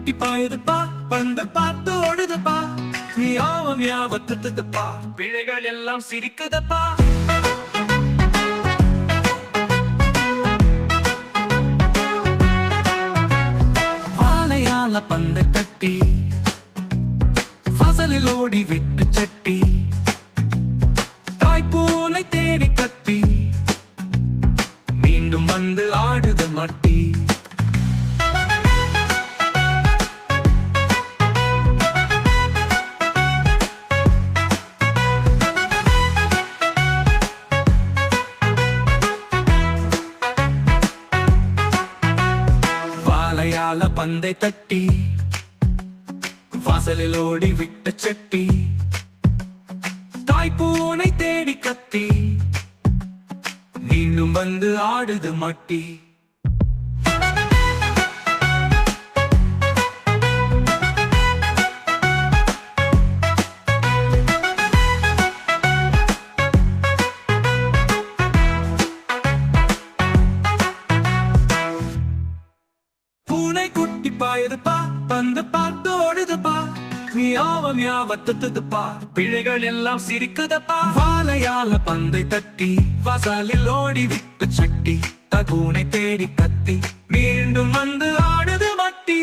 குட்டி பாயுதுப்பா, பந்து பார்த்து ஓடுதுப்பா, மியாவ மியாவ துத்துதுப்பா, பிழைகள் எல்லாம் சிரிக்குதப்பா. வாழையால பந்தை தட்டி வாசலில் ஓடி விட்டு சட்டி, தாய்ப்பூனை தேடி கத்தி, மீண்டும் வந்து ஆடுது மட்டி. வாழையால பந்தை தட்டி வாசலில் ஓடி விட்ட சட்டி, தாய்ப்பூனை தேடி கத்தி, மீண்டும் வந்து ஆடுது மட்டி. பூனை குட்டி பாயுதுப்பா, பந்து பார்த்து ஓடுதுப்பா, மியாவ மியாவ துத்துதுப்பா, பிழைகள் எல்லாம் சிரிக்குதப்பா. வாழையால பந்தை தட்டி வாசலில் ஓடி விட்டு சட்டி, தகூனை தேடி கத்தி, மீண்டும் வந்து ஆடுது மட்டி.